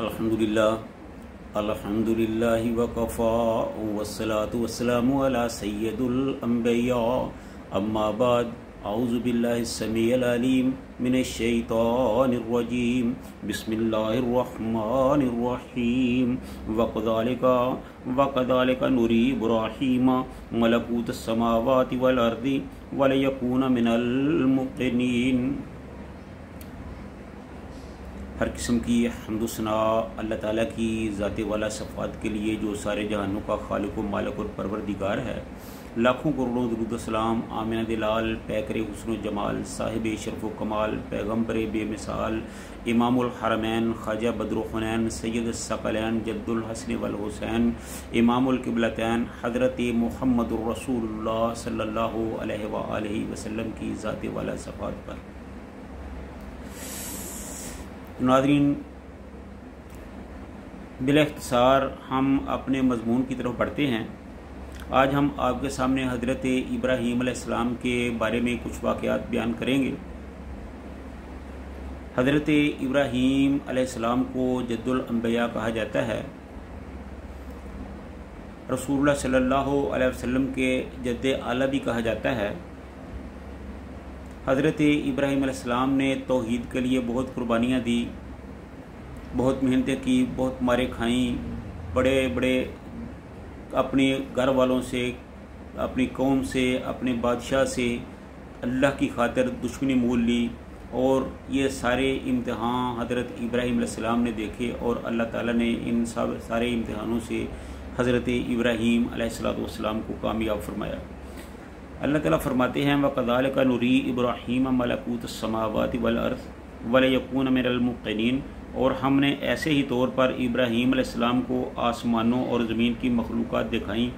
الحمدللہ وکفا والصلاة والسلام علی سید الانبیاء اما بعد اعوذ باللہ السمیع العلیم من الشیطان الرجیم بسم اللہ الرحمن الرحیم وَكَذَلِكَ نُرِي إِبْرَاهِيمَ مَلَكُوتَ السَّمَاوَاتِ وَالْأَرْضِ وَلِيَكُونَ مِنَ الْمُوقِنِينَ۔ ہر قسم کی حمد و ثنا اللہ تعالیٰ کی ذات والا صفات کے لیے جو سارے جہانوں کا خالق و مالک اور پروردگار ہے۔ لاکھوں کروڑوں درود و سلام آمینہ دلال پیکر حسن و جمال صاحب شرف و کمال پیغمبر بے مثال امام الحرمین خواجہ بدر و حنین سید الثقلین جد الحسن والحسین امام القبلتین حضرت محمد الرسول اللہ صلی اللہ علیہ وآلہ وسلم کی ذات والا صفات پر۔ ناظرین، بلا اختصار ہم اپنے مضمون کی طرف بڑھتے ہیں۔ آج ہم آپ کے سامنے حضرت ابراہیم علیہ السلام کے بارے میں کچھ واقعات بیان کریں گے۔ حضرت ابراہیم علیہ السلام کو جد الانبیاء کہا جاتا ہے۔ رسول اللہ صلی اللہ علیہ وسلم کے جد اعلیٰ بھی کہا جاتا ہے۔ حضرت ابراہیم علیہ السلام نے توحید کے لیے بہت قربانیاں دی، بہت محنتیں کی، بہت مارے کھائیں، بڑے بڑے اپنے گھر والوں سے، اپنی قوم سے، اپنے بادشاہ سے اللہ کی خاطر دشمنی مول لی، اور یہ سارے امتحان حضرت ابراہیم علیہ السلام نے دیکھے، اور اللہ تعالیٰ نے ان سارے امتحانوں سے حضرت ابراہیم علیہ السلام کو کامیاب فرمایا۔ اللہ تعالیٰ فرماتے ہیں وَكَذَلِكَ نُرِي إِبْرَاهِيمَ مَلَكُوتَ السَّمَاوَاتِ وَالْأَرْضِ وَلِيَكُونَ مِنَ الْمُوقِنِينَ، اور ہم نے ایسے ہی طور پر ابراہیم علیہ السلام کو آسمانوں اور زمین کی مخلوقات دکھائیں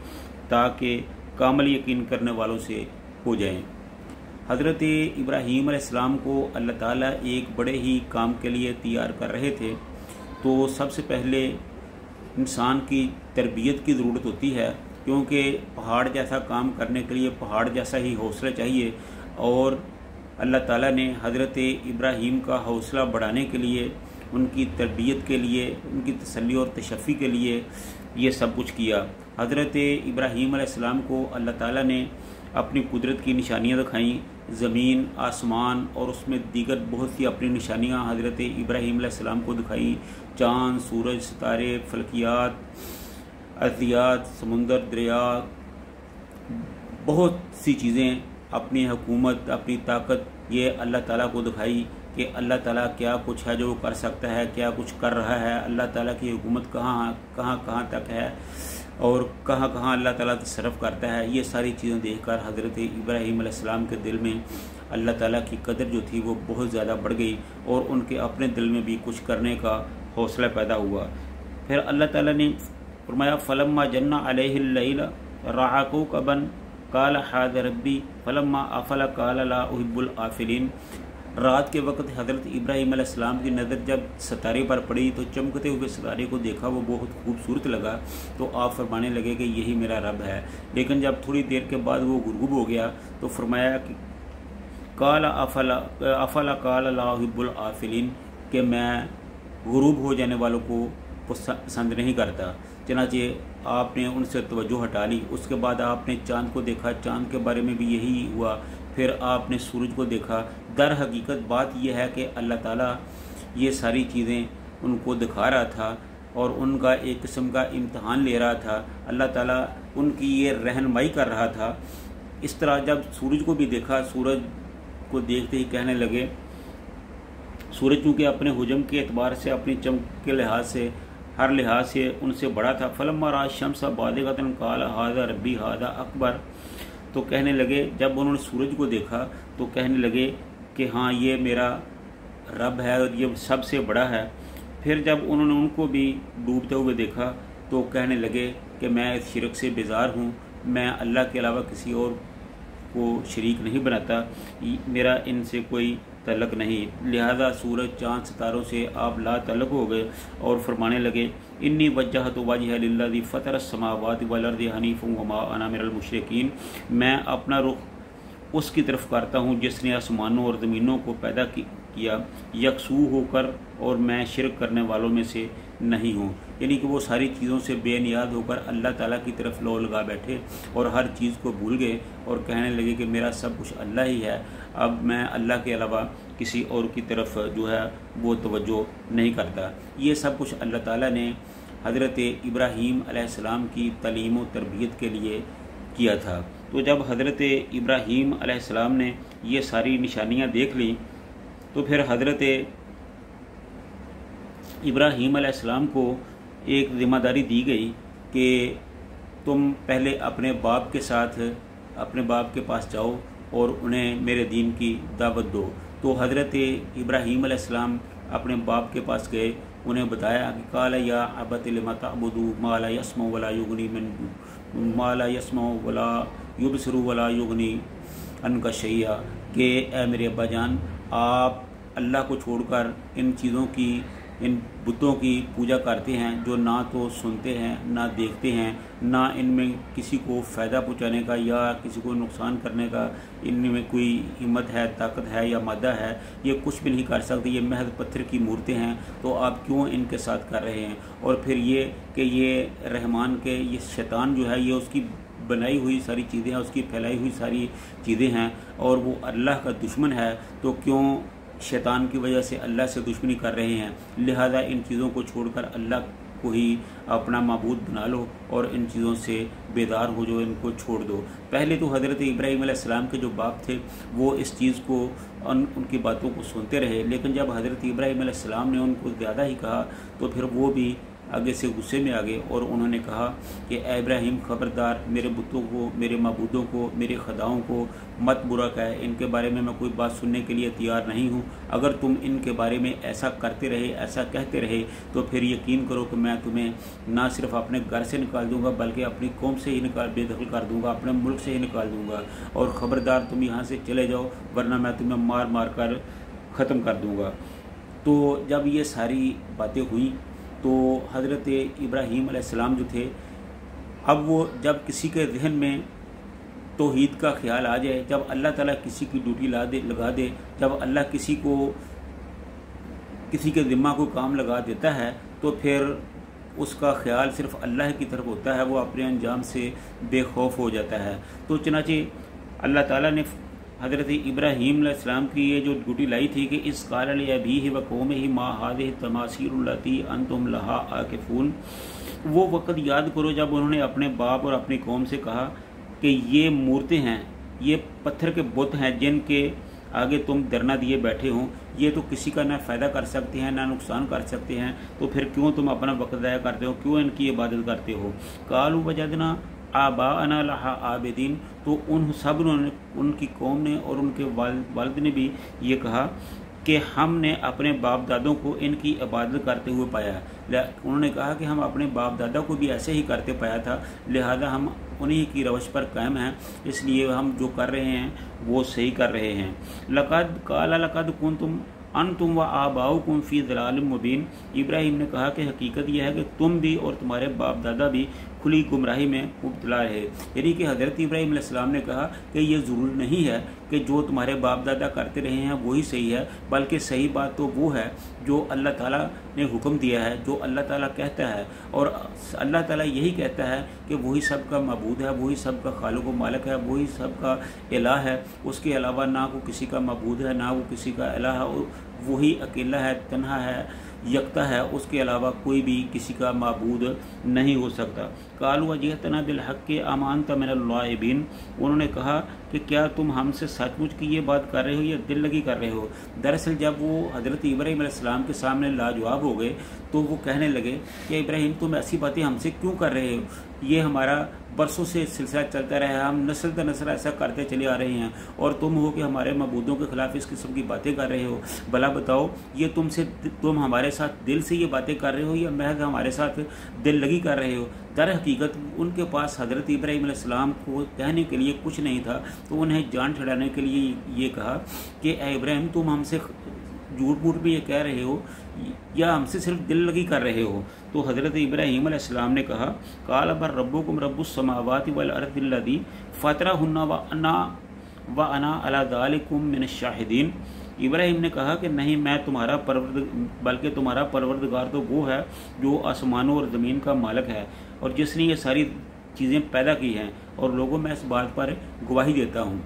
تاکہ کامل یقین کرنے والوں سے ہو جائیں۔ حضرت ابراہیم علیہ السلام کو اللہ تعالیٰ ایک بڑے ہی کام کے لیے تیار کر رہے تھے، تو سب سے پہلے انسان کی تربیت کی ضرورت ہوتی ہے، کیونکہ پہاڑ جیسا کام کرنے کے لیے پہاڑ جیسا ہی حوصلہ چاہیے، اور اللہ تعالیٰ نے حضرت ابراہیم کا حوصلہ بڑھانے کے لیے، ان کی تربیت کے لیے، ان کی تسلی اور تشفی کے لیے یہ سب کچھ کیا۔ حضرت ابراہیم علیہ السلام کو اللہ تعالیٰ نے اپنی قدرت کی نشانیاں دکھائیں، زمین، آسمان، اور اس میں دیگر بہت سی اپنی نشانیاں حضرت ابراہیم علیہ السلام کو دکھائیں، چاند، سورج، ستارے، فلکیات، ارضیات، سمندر، دریا، بہت سی چیزیں، اپنی حکومت، اپنی طاقت، یہ اللہ تعالیٰ کو دکھائی کہ اللہ تعالیٰ کیا کچھ ہے جو وہ کر سکتا ہے، کیا کچھ کر رہا ہے، اللہ تعالیٰ کی حکومت کہاں تک ہے، اور کہاں اللہ تعالیٰ تصرف کرتا ہے۔ یہ ساری چیزیں دیکھ کر حضرت ابراہیم علیہ السلام کے دل میں اللہ تعالیٰ کی قدر جو تھی وہ بہت زیادہ بڑھ گئی، اور ان کے اپنے دل میں بھی کچھ کرنے کا حوصلہ پیدا ہوا۔ پھر اللہ تعالیٰ نے فرمایا فَلَمَّا جَنَّ عَلَيْهِ اللَّيْلَ رَأَىٰ كَوْكَبًا قَالَ هَٰذَا رَبِّي فَلَمَّا أَفَلَ قَالَ لَا أُحِبُّ الْآفِلِينَ۔ رات کے وقت حضرت ابراہیم علیہ السلام کی نظر جب ستارے پر پڑی تو چمکتے ہوئے ستارے کو دیکھا، وہ بہت خوبصورت لگا، تو آپ فرمانے لگے کہ یہی میرا رب ہے۔ لیکن جب تھوڑی دیر کے بعد وہ غروب ہو گیا تو فرمایا کہ قَالَ أَفَلَ قَالَ لَا أُحِبُّ الْآفِلِينَ، کہ میں غروب ہو جانے والوں کو پسند نہیں کرتا۔ چنانچہ آپ نے ان سے توجہ ہٹا لی۔ اس کے بعد آپ نے چاند کو دیکھا، چاند کے بارے میں بھی یہی ہوا۔ پھر آپ نے سورج کو دیکھا۔ در حقیقت بات یہ ہے کہ اللہ تعالیٰ یہ ساری چیزیں ان کو دکھا رہا تھا، اور ان کا ایک قسم کا امتحان لے رہا تھا۔ اللہ تعالیٰ ان کی یہ رہنمائی کر رہا تھا۔ اس طرح جب سورج کو بھی دیکھا، سورج کو دیکھتے ہی کہنے لگے، سورج چونکہ اپنے حجم کے اعتبار سے، اپنی چمک کے لحاظ سے، ہر لحاظ سے ان سے بڑا تھا۔ فَلَمَّا رَأَى الشَّمْسَ بَازِغَةً قَالَ هَٰذَا رَبِّي هَٰذَا أَكْبَرُ، تو کہنے لگے، جب انہوں نے سورج کو دیکھا تو کہنے لگے کہ ہاں یہ میرا رب ہے اور یہ سب سے بڑا ہے۔ پھر جب انہوں نے ان کو بھی ڈوبتے ہوئے دیکھا تو کہنے لگے کہ میں اس شرک سے بیزار ہوں، میں اللہ کے علاوہ کسی اور کو شریک نہیں بناتا، میرا ان سے کوئی تعلق نہیں، لہذا سورج، چاند، ستاروں سے آپ لا تعلق ہو گئے، اور فرمانے لگے انی وجہت وجہ للذی فطر السماوات والارض حنیفا وما انا من المشرکین، میں اپنا رخ اس کی طرف کرتا ہوں جس نے آسمانوں اور زمینوں کو پیدا کیا، یکسو ہو کر اور میں شرک کرنے والوں میں سے نہیں ہوں۔ یعنی کہ وہ ساری چیزوں سے بے نیاز ہو کر اللہ تعالیٰ کی طرف لو لگا بیٹھے اور ہر چیز کو بھول گئے اور کہنے لگے کہ میرا سب کچھ اللہ ہی ہے، اب میں اللہ کے علاوہ کسی اور کی طرف جو ہے وہ توجہ نہیں کرتا۔ یہ سب کچھ اللہ تعالیٰ نے حضرت ابراہیم علیہ السلام کی تعلیم و تربیت کے لیے کیا تھا۔ تو جب حضرت ابراہیم علیہ السلام نے یہ ساری نشانیاں دیکھ لیں تو پھر حضرت ابراہیم علیہ السلام کو ایک ذمہ داری دی گئی کہ تم پہلے اپنے باپ کے ساتھ اپنے باپ کے پاس جاؤ اور انہیں میرے دین کی دعوت دو۔ تو حضرت ابراہیم علیہ السلام اپنے باپ کے پاس گئے، انہیں بتایا کہ قال یا ابت لم تعبد ما لا يسمع ولا يغني ما لا يسمع ولا يبصر ولا يغني عنك شيئا، کہ اے میرے ابا جان، آپ اللہ کو چھوڑ کر ان چیزوں کی، ان بتوں کی پوجا کرتے ہیں جو نہ تو سنتے ہیں نہ دیکھتے ہیں، نہ ان میں کسی کو فائدہ پہنچانے کا یا کسی کو نقصان کرنے کا ان میں کوئی ہمت ہے، طاقت ہے یا مادہ ہے، یہ کچھ بھی نہیں کر سکتے، یہ محض پتھر کی مورتیں ہیں، تو آپ کیوں ان کے ساتھ کر رہے ہیں؟ اور پھر یہ کہ یہ رحمان کے، یہ شیطان جو ہے یہ اس کی بنائی ہوئی ساری چیزیں ہیں، اس کی پھیلائی ہوئی ساری چیزیں ہیں اور وہ اللہ کا دشمن ہے، تو کیوں شیطان کی وجہ سے اللہ سے دشمنی کر رہے ہیں؟ لہذا ان چیزوں کو چھوڑ کر اللہ کو ہی اپنا معبود بنا لو اور ان چیزوں سے بیدار ہو جو، ان کو چھوڑ دو۔ پہلے تو حضرت ابراہیم علیہ السلام کے جو باپ تھے وہ اس چیز کو، ان کی باتوں کو سنتے رہے، لیکن جب حضرت ابراہیم علیہ السلام نے ان کو زیادہ ہی کہا تو پھر وہ بھی آگے سے غصے میں آ گئے اور انہوں نے کہا کہ اے ابراہیم، خبردار، میرے بتوں کو، میرے معبودوں کو، میرے خداؤں کو مت برا کہے، ان کے بارے میں کوئی بات سننے کے لیے تیار نہیں ہوں۔ اگر تم ان کے بارے میں ایسا کرتے رہے، ایسا کہتے رہے تو پھر یقین کرو کہ میں تمہیں نہ صرف اپنے گھر سے نکال دوں گا بلکہ اپنی قوم سے ہی بے دخل کر دوں گا، اپنے ملک سے ہی نکال دوں گا، اور خبردار تم یہاں سے چلے جاؤ ورنہ میں تمہیں مار مار کر ختم کر دوں گا۔ تو جب یہ ساری باتیں ہوئیں تو حضرت ابراہیم علیہ السلام جو تھے، اب وہ جب کسی کے ذہن میں توحید کا خیال آ جائے، جب اللہ تعالیٰ کسی کی ڈیوٹی لگا دے، جب اللہ کسی کے ذمہ کو کام لگا دیتا ہے تو پھر اس کا خیال صرف اللہ کی طرف ہوتا ہے، وہ اپنے انجام سے بے خوف ہو جاتا ہے۔ تو چنانچہ اللہ تعالیٰ نے حضرت ابراہیم علیہ السلام کی یہ جو ڈیوٹی لائی تھی کہ اس قال لأبیہ وقومہ ما ھذہ التماثیل اللاتی انتم لہا عاکفون، وہ وقت یاد کرو جب انہوں نے اپنے باپ اور اپنی قوم سے کہا کہ یہ مورتیں ہیں، یہ پتھر کے بت ہیں جن کے آگے تم درنا دیے بیٹھے ہوں، یہ تو کسی کا نہ فائدہ کر سکتے ہیں نہ نقصان کر سکتے ہیں، تو پھر کیوں تم اپنا وقت ضائع کرتے ہو، کیوں ان کی عبادت کرتے ہو؟ قالوا وجدنا آباءنا لہا عابدین، تو ان کی قوم نے اور ان کے والد نے بھی یہ کہا کہ ہم نے اپنے باپ دادوں کو ان کی عبادت کرتے ہوئے پایا ہے۔ انہوں نے کہا کہ ہم اپنے باپ دادا کو بھی ایسے ہی کرتے پایا تھا، لہذا ہم انہی کی روش پر قائم ہیں، اس لیے ہم جو کر رہے ہیں وہ صحیح کر رہے ہیں۔ لقد کنتم انتم و آباؤکم فی ضلال مبین، ابراہیم نے کہا کہ حقیقت یہ ہے کہ تم بھی اور تمہارے باپ دادا بھی کھلی گمراہی میں مبتلا رہے۔ یعنی کہ حضرت ابراہیم علیہ السلام نے کہا کہ یہ ضروری نہیں ہے کہ جو تمہارے باپ دادا کرتے رہے ہیں وہی صحیح ہے، بلکہ صحیح بات تو وہ ہے جو اللہ تعالیٰ نے حکم دیا ہے، جو اللہ تعالیٰ کہتا ہے، اور اللہ تعالیٰ یہی کہتا ہے کہ وہی سب کا معبود ہے، وہی سب کا خالق و مالک ہے، وہی سب کا الہ ہے، اس کے علاوہ نہ وہ کسی کا معبود ہے نہ وہ کسی کا الہ ہے، وہی اکیلا ہے، تنہا ہے، یکتا ہے، اس کے علاوہ کوئی بھی کسی کا معبود نہیں ہو سکتا۔ قالوا اجئتنا بالحق ام انت من اللاعبین، انہوں نے کہا کہ کیا تم ہم سے سچ مچ کی یہ بات کر رہے ہو یا دل لگی کر رہے ہو؟ دراصل جب وہ حضرت ابراہیم علیہ السلام کے سامنے لاجواب ہو گئے تو وہ کہنے لگے کہ ابراہیم تم ایسی باتیں ہم سے کیوں کر رہے ہو؟ یہ ہمارا برسوں سے سلسلہ چلتا رہا ہے، ہم نسل در نسل ایسا کرتے چلے آ رہے ہیں، اور تم ہو کہ ہمارے معبودوں کے خلاف اس قسم کی باتیں کر رہے ہو۔ بھلا بتاؤ یہ تم ہمارے ساتھ دل سے یہ باتیں کر رہے ہو یا محض ہمارے ساتھ دل لگی کر رہے ہو؟ در حقیقت ان کے پاس حضرت ابراہیم علیہ السلام کو کہنے کے لیے کچھ نہیں تھا، تو انہیں جان چھڑانے کے لیے یہ کہا کہ اے ابراہیم تم ہم سے جھوٹ موٹ بھی یہ کہہ رہے ہو یا ہم سے صرف دل لگی کر رہے ہو؟ تو حضرت ابراہیم علیہ السلام نے کہا قال بل ربکم رب السماوات والارض الذی فطرہن وانا علی ذلکم من الشاہدین، ابراہیم نے کہا کہ نہیں، میں تمہارا بلکہ تمہارا پروردگار تو وہ ہے جو آسمانوں اور زمین کا مالک ہے اور جس نے یہ ساری چیزیں پیدا کی ہیں، اور لوگوں میں اس بات پر گواہی دیتا ہوں۔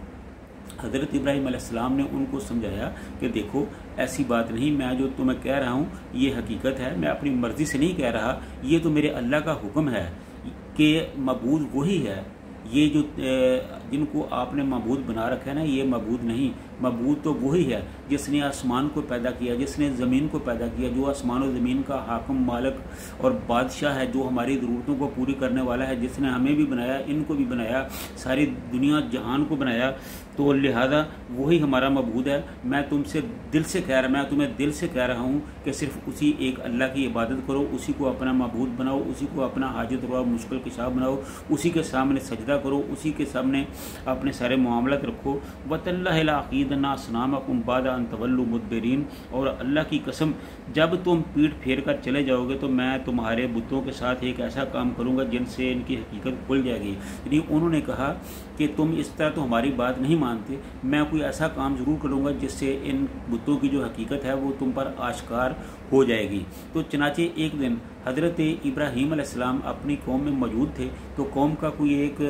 حضرت ابراہیم علیہ السلام نے ان کو سمجھایا کہ دیکھو ایسی بات نہیں، میں جو تمہیں کہہ رہا ہوں یہ حقیقت ہے، میں اپنی مرضی سے نہیں کہہ رہا، یہ تو میرے اللہ کا حکم ہے کہ معبود وہی ہے، یہ جو جن کو آپ نے معبود بنا رکھا ہے نا، یہ معبود نہیں، معبود تو وہی ہے جس نے آسمان کو پیدا کیا، جس نے زمین کو پیدا کیا، جو آسمان و زمین کا حاکم، مالک اور بادشاہ ہے، جو ہماری ضرورتوں کو پوری کرنے والا ہے، جس نے ہمیں بھی بنایا، ان کو بھی بنایا، ساری دنیا جہان کو بنایا، تو لہذا وہی ہمارا معبود ہے۔ میں تمہیں دل سے کہہ رہا ہوں کہ صرف اسی ایک اللہ کی عبادت کرو، اسی کو اپنا معبود بناؤ، اسی کو اپنا حاجت روا مشکل کشا بناؤ، اسی کے سامنے سجدہ کرو، اسی کے سامنے اپنے سارے معاملات رکھو۔ وَتَاللَّهِ لَأَعْقِيدَنَّ أَصْنَامَكُمْ بَعْدَ أَن تَوَلُّوا مُدْبِرِينَ، اور اللہ کی قسم جب تم پیٹھ پھیر کر چلے جاؤ گے تو میں تمہارے بتوں کے ساتھ ایک ایسا کام کروں گا جن سے ان کی حقیقت کھل جائے گی۔ یعنی انہوں نے کہا کہ تم اس طرح تو ہماری بات نہیں مانتے، میں کوئی ایسا کام ضرور کروں گا جس سے ان بتوں کی جو حقیقت ہے وہ تم پر آشکار ہو جائے گی۔ تو چنانچہ ایک دن حضرت ابراہیم علیہ السلام اپنی قوم میں موجود تھے، تو قوم کا کوئی ایک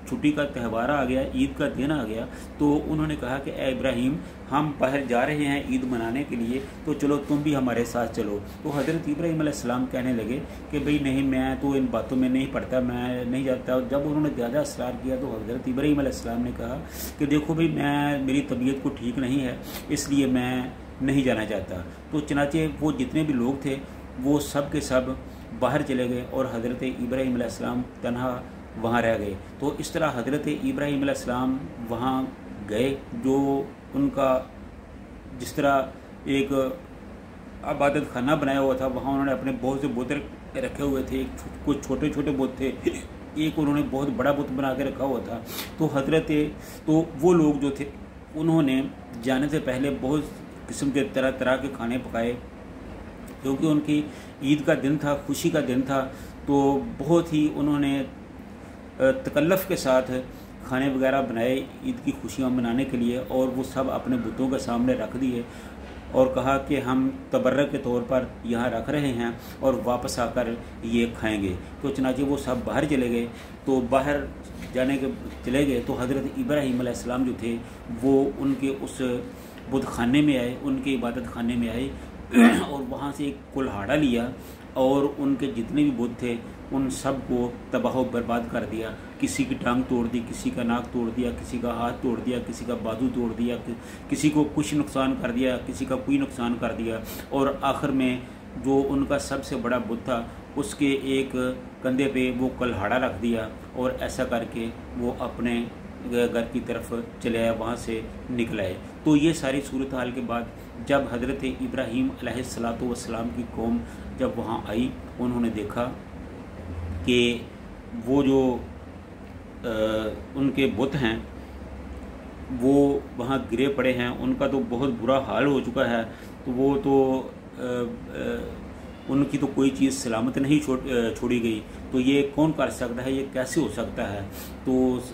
چھٹی کا تہوار آ گیا، عید کا دن آ گیا، تو انہوں نے کہا کہ اے ابراہیم، ہم باہر جا رہے ہیں عید منانے کے لیے، تو چلو تم بھی ہمارے ساتھ چلو۔ تو حضرت ابراہیم علیہ السلام کہنے لگے کہ بھئی نہیں، میں تو ان باتوں میں نہیں پڑتا، میں نہیں جاتا۔ جب انہوں نے زیادہ اصرار کیا تو حضرت ابراہیم علیہ السلام نے کہا کہ دیکھو بھئی، میری طبیعت کو ٹھیک نہیں ہے، اس لیے میں نہیں جانا چاہتا۔ تو چنانچہ وہ جتنے بھی لوگ تھے وہ سب کے سب باہر چلے گئے اور حضرت ابراہیم علیہ السلام تنہا وہاں رہ گئے۔ تو اس طرح حضرت ابراہیم علیہ السلام وہاں گئے، جو ان کا جس طرح ایک عبادت خانہ بنایا ہوا تھا، وہاں انہوں نے اپنے بہت سے بت رکھے ہوئے تھے، کچھ چھوٹے چھوٹے بت تھے، ایک انہوں نے بہت بڑا بت بنا کے رکھا ہوا تھا۔ تو وہ لوگ جو تھے انہوں نے جانے سے پہلے بہت قسم کے طرح طرح کے کھانے پکائے، کیونکہ ان کی عید کا دن تھا، خوشی کا دن تھا، تو بہت ہی انہوں نے تکلف کے ساتھ کھانے وغیرہ بنائے عید کی خوشیاں منانے کے لیے، اور وہ سب اپنے بتوں کے سامنے رکھ دیے اور کہا کہ ہم تبرک کے طور پر یہاں رکھ رہے ہیں اور واپس آ کر یہ کھائیں گے۔ تو چنانچہ وہ سب باہر چلے گئے، تو باہر جانے کے چلے گئے تو حضرت ابراہیم علیہ السلام جو تھے وہ ان کے اس بت خانے میں آئے، ان کے عبادت خانے میں آئے اور وہاں سے ایک کلہاڑا لیا اور ان کے جتنے بھی بت تھے ان سب کو تباہ و برباد کر دیا۔ کسی کی ٹانگ توڑ دی، کسی کا ناک توڑ دیا، کسی کا ہاتھ توڑ دیا، کسی کا بازو توڑ دیا، کسی کو کچھ نقصان کر دیا، کسی کا کوئی نقصان کر دیا، اور آخر میں جو ان کا سب سے بڑا بت تھا اس کے ایک کندھے پہ وہ کلہاڑا رکھ دیا، اور ایسا کر کے وہ اپنے گھر کی طرف چلے آئے، وہاں سے نکل آئے۔ تو یہ ساری صورتحال کے بعد جب حضرت ابراہیم علیہ السلام کی قوم جب وہاں آئی، انہوں نے دیکھا کہ وہ جو ان کے بت ہیں وہ وہاں گرے پڑے ہیں، ان کا تو بہت برا حال ہو چکا ہے، تو وہ تو ان کی تو کوئی چیز سلامت نہیں چھوڑی گئی، تو یہ کون کر سکتا ہے، یہ کیسے ہو سکتا ہے؟ تو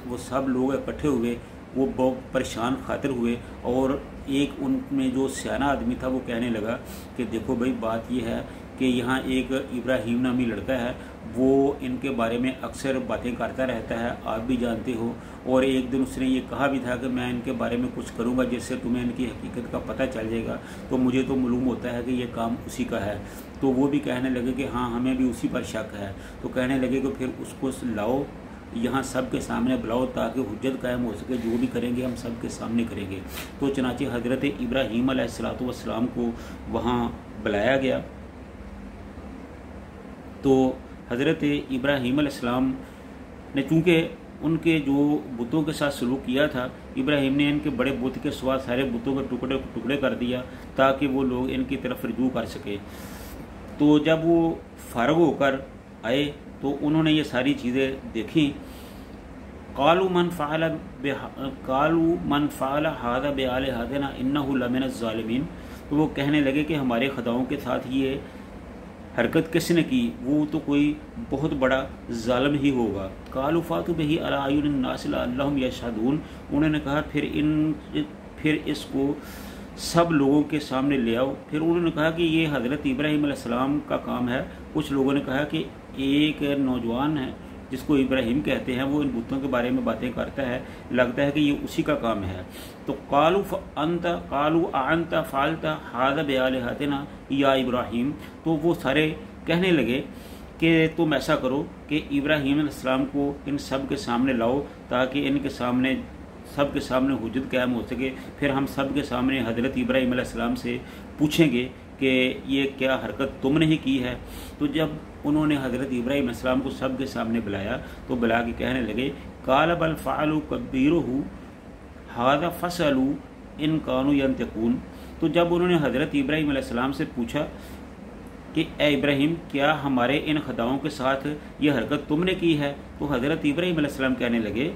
وہ سب لوگ اکٹھے ہوئے، وہ بہت پریشان خاطر ہوئے، اور ایک ان میں جو سیانہ آدمی تھا وہ کہنے لگا کہ دیکھو بھائی، بات یہ ہے کہ یہاں ایک ابراہیم نامی لڑکا ہے، وہ ان کے بارے میں اکثر باتیں کرتا رہتا ہے، آپ بھی جانتے ہو، اور ایک دن اس نے یہ کہا بھی تھا کہ میں ان کے بارے میں کچھ کروں گا جس سے تمہیں ان کی حقیقت کا پتہ چل جائے گا، تو مجھے تو معلوم ہوتا ہے کہ یہ کام اسی کا ہے۔ تو وہ بھی کہنے لگے کہ ہاں، ہمیں بھی اسی پر شک ہے۔ تو کہنے لگے کہ پھر اس کو لاؤ، یہاں سب کے سامنے بلاؤ تاکہ حجت قائم ہو سکے، جو بھی کریں گے ہم سب کے سامنے کریں گے۔ تو چنانچہ حضرت ابراہیم علیہ السلام کو وہاں بلایا گیا۔ تو حضرت ابراہیم علیہ السلام نے چونکہ ان کے جو بتوں کے ساتھ سلوک کیا تھا، ابراہیم نے ان کے بڑے بت کے سوا سارے بتوں کے ٹکڑے کر دیا تاکہ وہ لوگ ان کی طرف رجوع کر سکے۔ تو جب وہ فارغ ہو کر آئے تو انہوں نے یہ ساری چیزیں دیکھیں۔ قالوا من فعل هذا بآلهتنا انه لمن الظالمین، تو وہ کہنے لگے کہ ہمارے خداؤں کے ساتھ یہ حرکت کس نے کی، وہ تو کوئی بہت بڑا ظالم ہی ہوگا۔ قالوا فاتوا به علی اعین الناس لعلهم یشهدون، انہوں نے کہا پھر اس کو सब लोगों के सामने ले आओ। फिर उन्होंने कहा कि ये हज़रत इब्राहीम अलैहिस्सलाम का काम है। कुछ लोगों ने कहा कि एक नौजवान है जिसको इब्राहिम कहते हैं, वो इन बुतों के बारे में बातें करता है, लगता है कि ये उसी का काम है। तो कालू अंत फालता हादा बिआलिहतिना या इब्राहिम, तो वो सारे कहने लगे कि तुम ऐसा करो कि इब्राहिम अलैहिस्सलाम को इन सब के सामने लाओ ताकि इनके सामने सब के सामने हुज्जत कायम हो सके। फिर हम सब के सामने हज़रत इब्राहिम अलैहिस्सलाम से पूछेंगे कि ये क्या हरकत तुमने ही की है। तो जब उन्होंने हज़रत इब्राहिम अलैहिस्सलाम को सब के सामने बुलाया तो बुला के कहने लगे काल बल फ़अलू कबीरुहु हादा फसलू इन कानू यंतकून। तो जब उन्होंने हज़रत इब्राहिम अलैहिस्सलाम से पूछा कि ए इब्राहिम, क्या हमारे इन खदाओं के साथ ये हरकत तुमने की है, तो हज़रत इब्राहिम अलैहिस्सलाम कहने लगे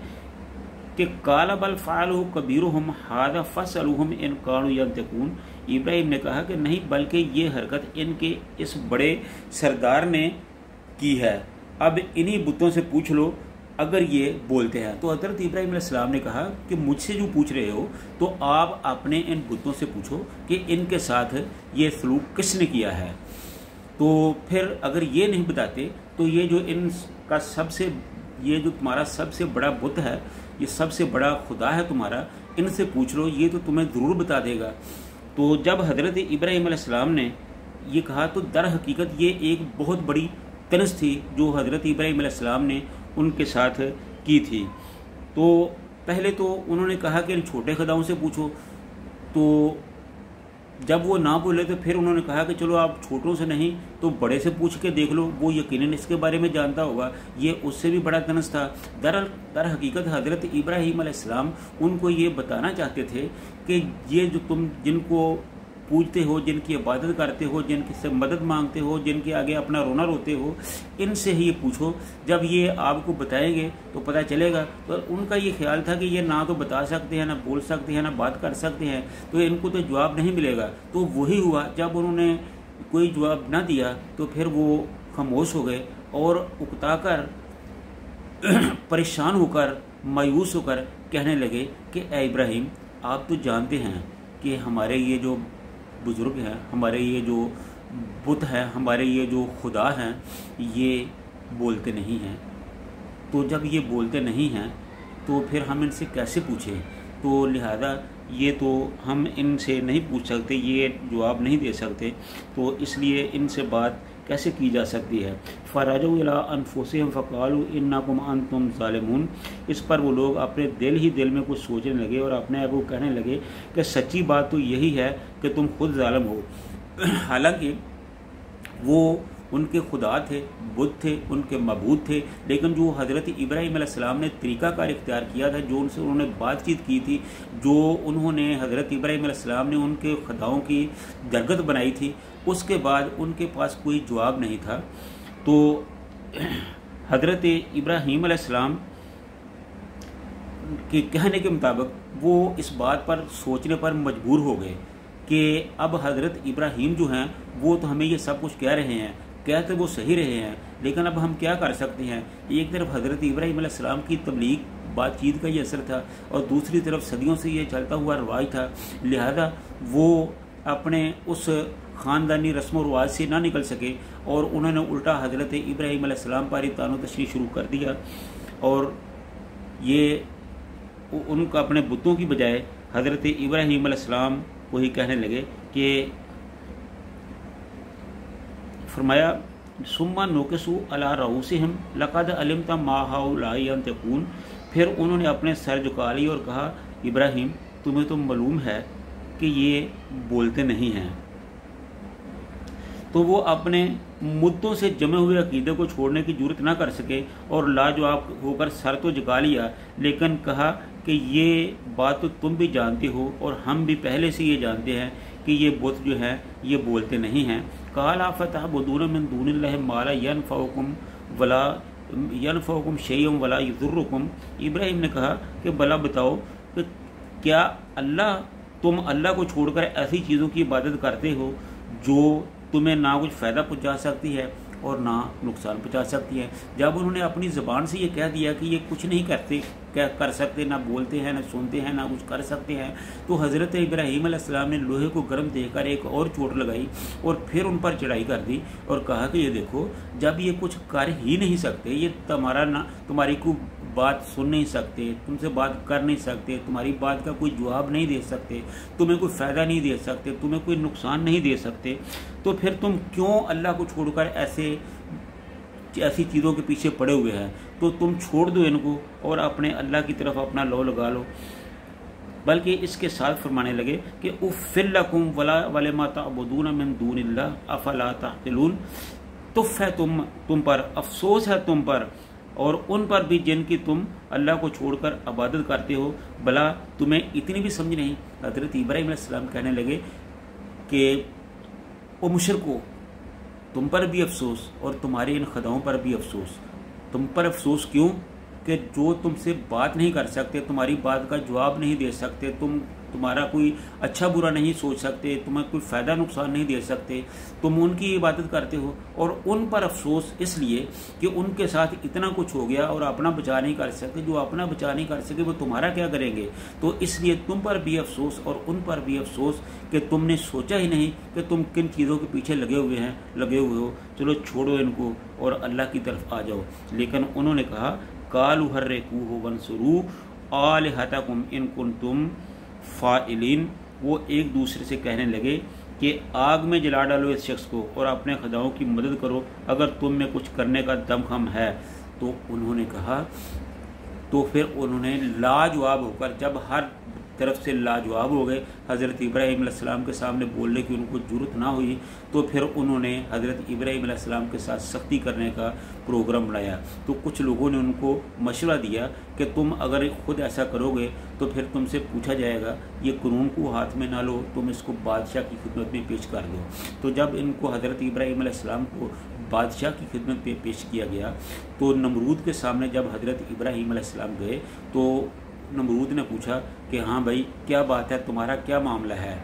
कि काला बल फ़अलू कबीरुहुम हादा फसलुहुम इन कानू यंतकून। इब्राहिम ने कहा कि नहीं, बल्कि ये हरकत इनके इस बड़े सरदार ने की है, अब इन्हीं बुतों से पूछ लो अगर ये बोलते हैं। तो हज़रत इब्राहिम अलैहिस्सलाम ने कहा कि मुझसे जो पूछ रहे हो तो आप अपने इन बुतों से पूछो कि इनके साथ ये सलूक किसने किया है। तो फिर अगर ये नहीं बताते तो ये जो इनका ये जो तुम्हारा सबसे बड़ा बुत है, ये सबसे बड़ा खुदा है तुम्हारा, इनसे पूछ लो, ये तो तुम्हें ज़रूर बता देगा। तो जब हज़रत इब्राहिम अलैहिस्सलाम ने ये कहा तो दर हकीकत ये एक बहुत बड़ी तनस थी जो हज़रत इब्राहिम अलैहिस्सलाम ने उनके साथ की थी। तो पहले तो उन्होंने कहा कि इन छोटे खुदाओं से पूछो, तो जब वो ना बोले तो फिर उन्होंने कहा कि चलो आप छोटों से नहीं तो बड़े से पूछ के देख लो, वो यकीनन इसके बारे में जानता होगा। ये उससे भी बड़ा तनस था। दर हकीकत हज़रत इब्राहिम अलैहिस्सलाम उनको ये बताना चाहते थे कि ये जो तुम जिनको पूजते हो, जिनकी इबादत करते हो, जिनकी से मदद मांगते हो, जिनके आगे अपना रोना रोते हो, इनसे ही ये पूछो। जब ये आपको बताएंगे तो पता चलेगा। तो उनका ये ख्याल था कि ये ना तो बता सकते हैं, ना बोल सकते हैं, ना बात कर सकते हैं, तो इनको तो जवाब नहीं मिलेगा। तो वही हुआ, जब उन्होंने कोई जवाब ना दिया तो फिर वो खामोश हो गए और उकताकर परेशान होकर मायूस होकर कहने लगे कि ए इब्राहिम, आप तो जानते हैं कि हमारे ये जो बुज़ुर्ग हैं, हमारे ये जो बुत हैं, हमारे ये जो खुदा हैं, ये बोलते नहीं हैं। तो जब ये बोलते नहीं हैं तो फिर हम इनसे कैसे पूछें। तो लिहाजा ये तो हम इनसे नहीं पूछ सकते, ये जवाब नहीं दे सकते, तो इसलिए इनसे बात कैसे की जा सकती है। फ़रजऊ इला अनफुसिहिम फ़क़ालू इन्नकुम अंतुम ज़ालिमून। इस पर वो लोग अपने दिल में कुछ सोचने लगे और अपने आप को कहने लगे कि सच्ची बात तो यही है कि तुम खुद ज़ालिम हो। हालांकि वो उनके खुदा थे, बुत थे, उनके मबूद थे, लेकिन जो हज़रत इब्राहिम अलैहिस्सलाम ने तरीक़ाकार इख्तियार किया था, जो उनसे उन्होंने बातचीत की थी, जो उन्होंने हज़रत इब्राहिम अलैहिस्सलाम ने उनके खुदाओं की दरगत बनाई थी, उसके बाद उनके पास कोई जवाब नहीं था। तो हज़रत इब्राहिम अलैहिस्सलाम के कहने के मुताबिक वो इस बात पर सोचने पर मजबूर हो गए कि अब हज़रत इब्राहिम जो हैं वो तो हमें ये सब कुछ कह रहे हैं, कहते वो सही रहे हैं, लेकिन अब हम क्या कर सकते हैं। एक तरफ हज़रत इब्राहिम अलैहिस्सलाम की तबलीग बातचीत का ये असर था और दूसरी तरफ सदियों से ये चलता हुआ रवाज था। लिहाजा वो अपने उस ख़ानदानी रस्म व रवाज से ना निकल सके और उन्होंने उल्टा हज़रत इब्राहिम अलैहिस्सलाम पर ही तानो तशरीह शुरू कर दिया और ये उनका अपने बुतों की बजाय हज़रत इब्राहिम अलैहिस्सलाम को ही कहने लगे कि फरमाया सुम्मा नोकसू अला रऊसिहिम लक़द अलिमता मा हाउलाई यंतकून। फिर उन्होंने अपने सर झुका ली और कहा, इब्राहिम, तुम्हें तो मालूम है कि ये बोलते नहीं हैं। तो वो अपने मुद्दों से जमे हुए अकीदे को छोड़ने की जरूरत ना कर सके और लाजवाब होकर सर तो झुका लिया, लेकिन कहा कि ये बात तो तुम भी जानते हो और हम भी पहले से ये जानते हैं कि ये बुत जो हैं ये बोलते नहीं हैं। काला फ़तअबुदून मिन दूनिल्लाहि मा ला यनफ़उकुम शैअन वला यज़ुर्रुकुम। इब्राहिम ने कहा कि भला बताओ कि क्या तुम अल्लाह को छोड़कर ऐसी चीज़ों की इबादत करते हो जो तुम्हें ना कुछ फ़ायदा पहुँचा सकती है اور نہ نقصان پہنچا سکتی ہیں۔ جب انہوں نے اپنی زبان سے یہ کہہ دیا کہ یہ کچھ نہیں کر سکتے، نہ بولتے ہیں، نہ سنتے ہیں، نہ کچھ کر سکتے ہیں، تو حضرت ابراہیم علیہ السلام نے لوہے کو گرم دیکھ کر ایک اور چوٹ لگائی اور پھر ان پر چڑھائی کر دی اور کہا کہ یہ دیکھو، جب یہ کچھ کر ہی نہیں سکتے، یہ تمہاری کوئی بات سن نہیں سکتے، تم سے بات کر نہیں سکتے، تمہاری بات کا کوئی جواب نہیں دے سکتے، تمہیں کوئی فائدہ نہیں دے سکتے، تمہیں کوئی نقصان نہیں دے سکتے، تو پھر تم کیوں اللہ کو چھوڑ کر ایسی چیزوں کے پیچھے پڑے ہوئے ہیں؟ تو تم چھوڑ دو ان کو اور اپنے اللہ کی طرف اپنا لو لگا لو۔ بلکہ اس کے ساتھ فرمانے لگے کہ اُفٍّ لَکُمْ وَلِمَا تَعْبُدُونَ مِن دُونِ اللَّهِ أَفَلَا تَعْقِلُونَ، تف ہے تم پر، افسوس ہے تم پر اور ان پر بھی جن کی تم اللہ کو چھوڑ کر عبادت کرتے ہو، بلا تمہیں اتنی بھی سمجھ نہیں۔ حضرت ابراہیم علیہ السلام کہنے لگے کہ او مشرکو، تم پر بھی افسوس اور تمہاری ان خداؤں پر بھی افسوس۔ تم پر افسوس کیوں؟ کہ جو تم سے بات نہیں کر سکتے، تمہاری بات کا جواب نہیں دے سکتے، تمہارا کوئی اچھا برا نہیں سوچ سکتے، تمہیں کوئی فائدہ نقصان نہیں دے سکتے، تم ان کی عبادت کرتے ہو، اور ان پر افسوس اس لیے کہ ان کے ساتھ اتنا کچھ ہو گیا اور اپنا بچا نہیں کر سکتے۔ جو اپنا بچا نہیں کر سکے وہ تمہارا کیا کریں گے؟ تو اس لیے تم پر بھی افسوس اور ان پر بھی افسوس کہ تم نے سوچا ہی نہیں کہ تم کن چیزوں کے پیچھے لگے ہوئے ہو۔ چلو چھوڑو ان کو اور اللہ کی طرف آ جاؤ۔ لیکن انہوں نے کہا قالوا حرقوه وانصروا آلہتکم ان کنتم فاعلین، وہ ایک دوسرے سے کہنے لگے کہ آگ میں جلا ڈالو اس شخص کو اور اپنے خداؤں کی مدد کرو اگر تم میں کچھ کرنے کا دم خم ہے۔ تو انہوں نے کہا، تو پھر انہوں نے لاجواب ہو کر، جب ہر طرف سے لاجواب ہو گئے، حضرت ابراہیم علیہ السلام کے سامنے بولنے کی ان کو جرأت نہ ہوئی، تو پھر انہوں نے حضرت ابراہیم علیہ السلام کے ساتھ سختی کرنے کا پروگرام بنایا۔ تو کچھ لوگوں نے ان کو مشورہ دیا کہ تم اگر خود ایسا کرو گے تو پھر تم سے پوچھا جائے گا، یہ قانون کو ہاتھ میں نہ لو، تم اس کو بادشاہ کی خدمت میں پیش کر دو۔ تو جب ان کو حضرت ابراہیم علیہ السلام کو بادشاہ کی خدمت میں پیش کیا گیا، تو نمرود کے سامنے جب حضرت ابراہیم علیہ السلام گئے تو نمرود نے پوچھا کہ ہاں بھائی کیا بات ہے، تمہارا کیا معاملہ ہے،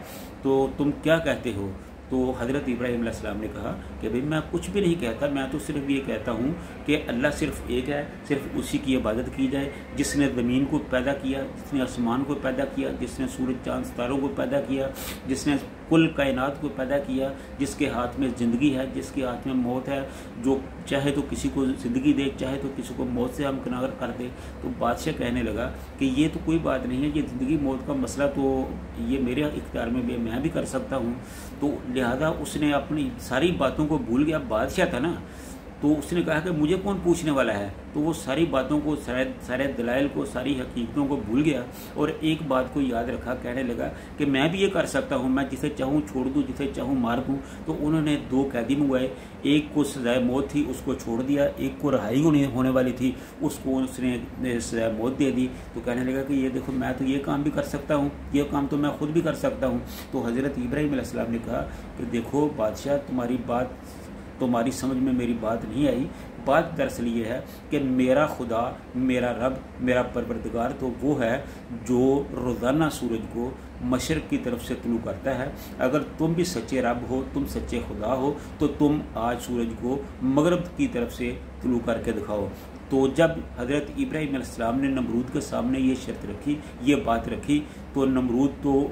تو تم کیا کہتے ہو؟ تو حضرت ابراہیم علیہ السلام نے کہا کہ بھئی میں کچھ بھی نہیں کہتا، میں تو صرف یہ کہتا ہوں کہ اللہ صرف ایک ہے، صرف اسی کی عبادت کی جائے، جس نے زمین کو پیدا کیا، جس نے آسمان کو پیدا کیا، جس نے سورج چاند ستاروں کو پیدا کیا، جس نے کل کائنات کو پیدا کیا، جس کے ہاتھ میں زندگی ہے، جس کے ہاتھ میں موت ہے، جو چاہے تو کسی کو زندگی دے، چاہے تو کسی کو موت سے ہمکنار کر دے۔ تو بادشاہ کہنے لگا کہ یہ تو کوئی بات نہیں ہے، یہ زندگی موت کا مسئلہ تو یہ میرے اختیار میں بھی، میں بھی کر سکتا ہوں۔ تو لہذا اس نے اپنی ساری باتوں کو بھول گیا، بادشاہ تھا نا، تو اس نے کہا کہ مجھے کون پوچھنے والا ہے، تو وہ ساری باتوں کو، سارے دلائل کو، ساری حقیقتوں کو بھول گیا اور ایک بات کو یاد رکھا، کہنے لگا کہ میں بھی یہ کر سکتا ہوں، میں جسے چاہوں چھوڑ دوں، جسے چاہوں مار دوں۔ تو انہوں نے 2 قیدی منگوائے، ایک کو سزائے موت تھی اس کو چھوڑ دیا، ایک کو رہائی ہونے والی تھی اس کو اس نے سزائے موت دے دی۔ تو کہنے لگا کہ یہ دیکھو میں تو یہ کام بھی کر سکتا ہوں، یہ کام تو میں خود بھی کر سکتا ہوں۔ تو حضرت ابراہیم علیہ السلام نے کہا کہ دیکھو بادشاہ، تمہاری سمجھ میں میری بات نہیں آئی، بات دراصل یہ ہے کہ میرا خدا، میرا رب، میرا پروردگار تو وہ ہے جو روزانہ سورج کو مشرق کی طرف سے طلوع کرتا ہے۔ اگر تم بھی سچے رب ہو، تم سچے خدا ہو، تو تم آج سورج کو مغرب کی طرف سے طلوع کر کے دکھاؤ۔ تو جب حضرت ابراہیم علیہ السلام نے نمرود کے سامنے یہ شرط رکھی، یہ بات رکھی، تو نمرود تو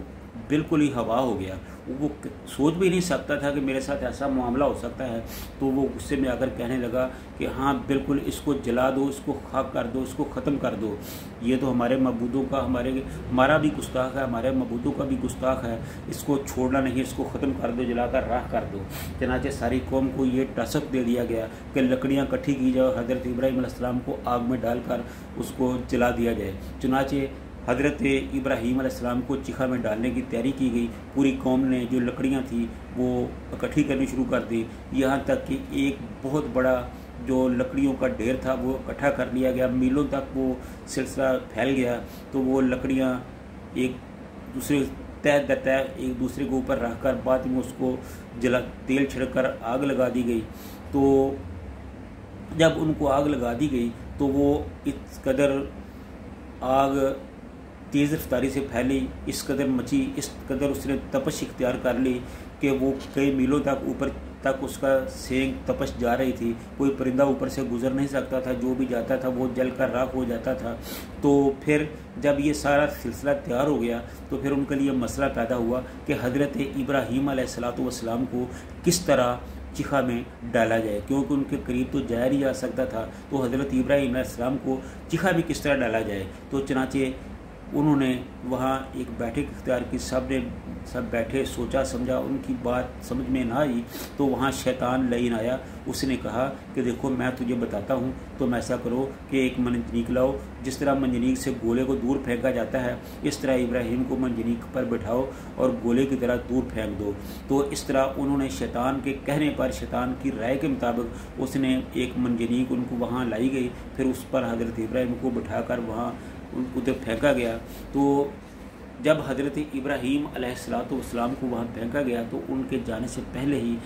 بالکل ہی ہوا ہو گیا، وہ سوچ بھی نہیں سکتا تھا کہ میرے ساتھ ایسا معاملہ ہو سکتا ہے۔ تو وہ غصے میں آ کر کہنے لگا کہ ہاں بالکل اس کو جلا دو، اس کو خاک کر دو، اس کو ختم کر دو، یہ تو ہمارے معبودوں کا، ہمارا بھی گستاخ ہے، ہمارے معبودوں کا بھی گستاخ ہے، اس کو چھوڑنا نہیں، اس کو ختم کر دو، جلا کر راہ کر دو۔ چنانچہ ساری قوم کو یہ ٹاسک دے دیا گیا کہ لکڑیاں اکٹھی کی جاؤ، حضرت ابراہیم علیہ السلام کو آگ میں ڈال کر اس کو جلا دیا جائے۔ چنانچہ حضرت ابراہیم علیہ السلام کو چیخا میں ڈالنے کی تیاری کی گئی، پوری قوم نے جو لکڑیاں تھیں وہ اکٹھی کرنی شروع کر دی، یہاں تک کہ ایک بہت بڑا جو لکڑیوں کا ڈھیر تھا وہ اکٹھا کر لیا گیا، میلوں تک وہ سلسلہ پھیل گیا۔ تو وہ لکڑیاں ایک دوسرے تہ درتہ ایک دوسرے کے اوپر رکھ کر بعد میں اس کو تیل چھڑک کر آگ لگا دی گئی۔ تو جب ان کو آگ لگا دی گئی تو وہ اس قدر آگ تیز رفتاری سے پھیلی، اس قدر مچی، اس قدر اس نے تپش اختیار کر لی کہ وہ کئی میلوں تک اوپر तक उसका सेंक तपश जा रही थी, कोई परिंदा ऊपर से गुजर नहीं सकता था, जो भी जाता था वो जल कर राख हो जाता था। तो फिर जब ये सारा सिलसिला तैयार हो गया तो फिर उनके लिए मसला पैदा हुआ कि हज़रत इब्राहीम अलैहिस्सलाम को किस तरह चिखा में डाला जाए, क्योंकि उनके करीब तो जाया नहीं जा सकता था। तो हज़रत इब्राहीम अलैहिस्सलाम को चिखा में किस तरह डाला जाए। तो चनाचे उन्होंने वहाँ एक बैठक इख्तियार की, सब बैठे, सोचा समझा, उनकी बात समझ में ना आई तो वहाँ शैतान लईन आया। उसने कहा कि देखो मैं तुझे बताता हूँ, तुम ऐसा करो कि एक मंजनीक लाओ, जिस तरह मंजनीक से गोले को दूर फेंका जाता है इस तरह इब्राहीम को मंजनीक पर बैठाओ और गोले की तरह दूर फेंक दो। तो इस तरह उन्होंने शैतान के कहने पर, शैतान की राय के मुताबिक उसने एक मंजनीक उनको वहाँ लाई गई, फिर उस पर हज़रत इब्राहीम को बिठाकर वहाँ उधर फेंका गया। तो जब हज़रत इब्राहीम अलैहिस्सलाम को वहाँ फेंका गया तो उनके जाने से पहले ही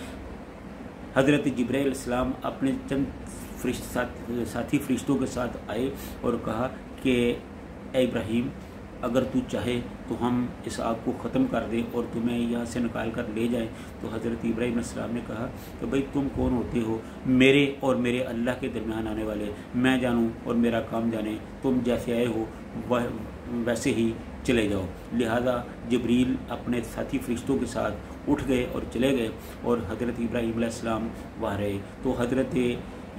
हज़रत जिब्राईल अलैहिस्सलाम अपने चंद साथी फरिश्तों के साथ आए और कहा कि ए इब्राहीम, अगर तू चाहे तो हम इस आग को ख़त्म कर दें और तुम्हें यहाँ से निकाल कर ले जाएं। तो हज़रत इब्राहीम अलैहिस्सलाम ने कहा कि भाई तुम कौन होते हो मेरे और मेरे अल्लाह के दरमियान आने वाले, मैं जानूँ और मेरा काम जाने, तुम जैसे आए हो वह वैसे ही चले जाओ। लिहाजा जिब्रील अपने साथी फरिश्तों के साथ उठ गए और चले गए और हज़रत इब्राहीम अलैहिस्सलाम वहाँ रहे। तो हज़रत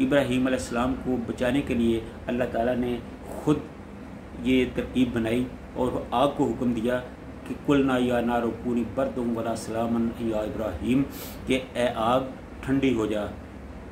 इब्राहीम अलैहिस्सलाम को बचाने के लिए अल्लाह ताला ने खुद ये तरकीब बनाई और आग को हुक्म दिया कि कुलना या नारो पूरी बर्दुम वला सलामन या इब्राहीम, कि ए आग ठंडी हो जा।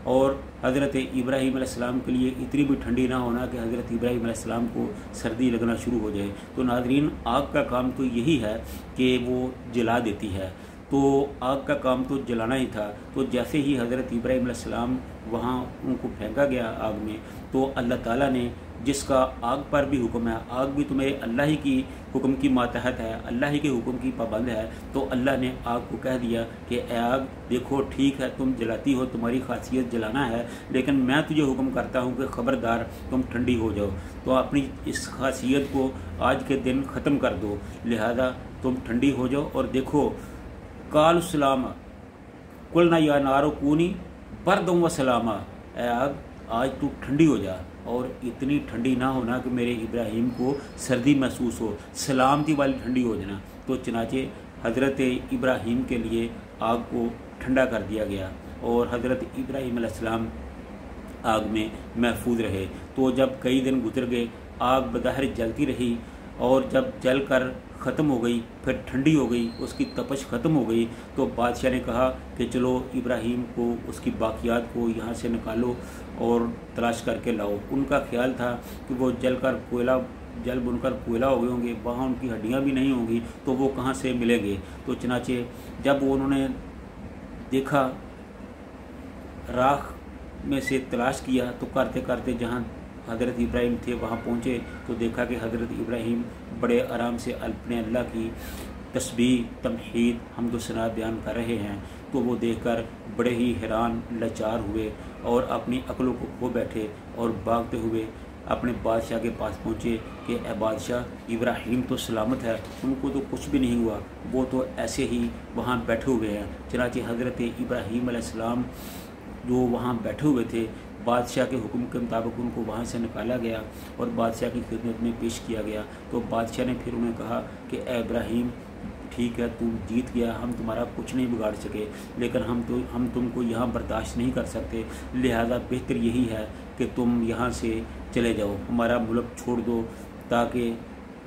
और हज़रत इब्राहीम अलैहिस्सलाम के लिए इतनी भी ठंडी ना होना कि हज़रत इब्राहीम अलैहिस्सलाम को सर्दी लगना शुरू हो जाए। तो नाज़रीन, आग का काम तो यही है कि वो जला देती है, तो आग का काम तो जलाना ही था। तो जैसे ही हज़रत इब्राहीम अलैहिस्सलाम वहाँ उनको फेंका गया आग में, तो अल्लाह ताला ने, जिसका आग पर भी हुक्म है, आग भी तुम्हें अल्लाह ही की हुक्म की मातहत है, अल्लाह ही के हुक्म की पाबंद है, तो अल्लाह ने आग को कह दिया कि ए आग देखो ठीक है तुम जलाती हो, तुम्हारी खासियत जलाना है, लेकिन मैं तुझे हुक्म करता हूँ कि ख़बरदार तुम ठंडी हो जाओ। तो अपनी इस खासियत को आज के दिन ख़त्म कर दो, लिहाजा तुम ठंडी हो जाओ। और देखो काल सलामा कुलना या नारो कूनी बर्दम व सलामा, ए आग आज तू ठंडी हो जा और इतनी ठंडी ना होना कि मेरे इब्राहीम को सर्दी महसूस हो, सलामती वाली ठंडी हो जाना। तो चनाचे हज़रत इब्राहीम के लिए आग को ठंडा कर दिया गया और हज़रत इब्राहीम अलैहिस्सलाम आग में महफूज रहे। तो जब कई दिन गुजर गए, आग बज़ाहिर जलती रही और जब जल कर ख़त्म हो गई, फिर ठंडी हो गई, उसकी तपश ख़त्म हो गई, तो बादशाह ने कहा कि चलो इब्राहीम को, उसकी बाकियात को यहाँ से निकालो और तलाश करके लाओ। उनका ख्याल था कि वो जल बुनकर कोयला हो गए होंगे, वहाँ उनकी हड्डियाँ भी नहीं होंगी, तो वो कहाँ से मिलेंगे। तो चनाचे जब उन्होंने देखा, राख में से तलाश किया, तो करते करते जहाँ हज़रत इब्राहीम थे वहाँ पहुँचे तो देखा कि हज़रत इब्राहीम बड़े आराम से अपने अल्लाह की तस्बीह, तमहीद, हम्द व सना बयान कर रहे हैं। तो वो देखकर बड़े ही हैरान, लाचार हुए और अपनी अक्लों को खो बैठे और भागते हुए अपने बादशाह के पास पहुँचे कि ए बादशाह, इब्राहीम तो सलामत है, उनको तो कुछ भी नहीं हुआ, वो तो ऐसे ही वहाँ बैठे हुए हैं। चनाचे हज़रत इब्राहीम अलैहिस्सलाम जो वहाँ बैठे हुए थे, बादशाह के हुक्म के मुताबिक उनको वहाँ से निकाला गया और बादशाह की खिदमत में पेश किया गया। तो बादशाह ने फिर उन्हें कहा कि ए इब्राहीम, ठीक है तुम जीत गया, हम तुम्हारा कुछ नहीं बिगाड़ सके, लेकिन हम तुमको यहाँ बर्दाश्त नहीं कर सकते, लिहाजा बेहतर यही है कि तुम यहाँ से चले जाओ, हमारा मुल्क छोड़ दो, ताकि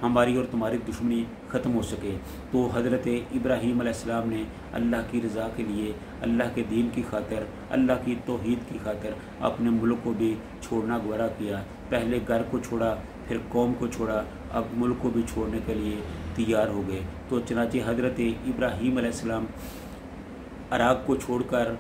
हमारी और तुम्हारी दुश्मनी ख़त्म हो सके। तो हज़रत इब्राहीम अलैहिस्सलाम ने अल्लाह की रज़ा के लिए, अल्लाह के दीन की खातिर, अल्लाह की तौहीद की खातिर अपने मुल्क को भी छोड़ना गवारा किया। पहले घर को छोड़ा, फिर कौम को छोड़ा, अब मुल्क को भी छोड़ने के लिए तैयार हो गए। तो चनाचे हज़रत इब्राहीम अलैहिस्सलाम इराक़ को छोड़कर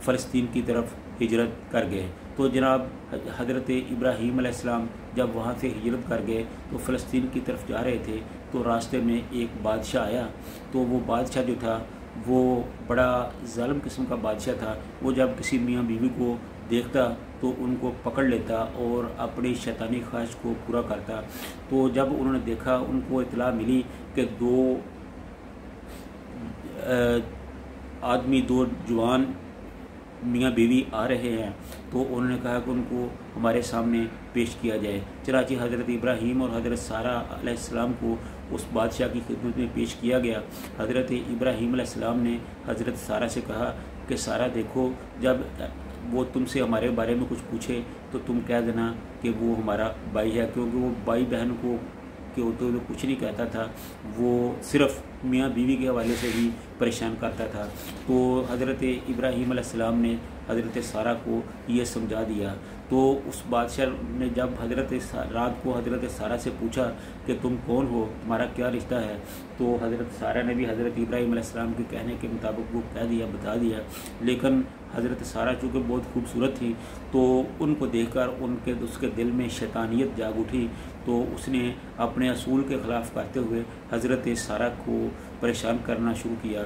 फ़लस्तीन की तरफ हिजरत कर गए। तो जनाब हज़रत इब्राहीम अलैहिस्सलाम जब वहाँ से हिजरत कर गए तो फ़लस्तीन की तरफ जा रहे थे, तो रास्ते में एक बादशाह आया। तो वो बादशाह जो था वो बड़ा ज़ालिम किस्म का बादशाह था। वो जब किसी मियाँ बीवी को देखता तो उनको पकड़ लेता और अपनी शैतानी ख्वाहिश को पूरा करता। तो जब उन्होंने देखा, उनको इत्तला मिली कि आदमी, दो जवान मियाँ बीवी आ रहे हैं, तो उन्होंने कहा कि उनको हमारे सामने पेश किया जाए। चनाचे हज़रत इब्राहीम और हज़रत सारा अलैहिस्सलाम को उस बादशाह की खिदमत में पेश किया गया। हज़रत इब्राहीम अलैहिस्सलाम ने हज़रत सारा से कहा कि सारा देखो, जब वो तुमसे हमारे बारे में कुछ पूछे तो तुम कह देना कि वो हमारा भाई है, क्योंकि वो भाई बहन को के होते हुए कुछ नहीं कहता था, वो सिर्फ़ मियाँ बीवी के हवाले से ही परेशान करता था। तो हज़रत इब्राहीम अलैहिस्सलाम ने हज़रत सारा को ये समझा दिया। तो उस बादशाह ने जब रात को हज़रत सारा से पूछा कि तुम कौन हो, तुम्हारा क्या रिश्ता है, तो हज़रत सारा ने भी हज़रत इब्राहीम अलैहिस्सलाम के कहने के मुताबिक वो कह दिया, बता दिया। लेकिन हज़रत सारा चूँकि बहुत खूबसूरत थी, तो उनको देखकर उसके दिल में शैतानियत जाग उठी। तो उसने अपने असूल के ख़िलाफ़ करते हुए हज़रत सारा को परेशान करना शुरू किया।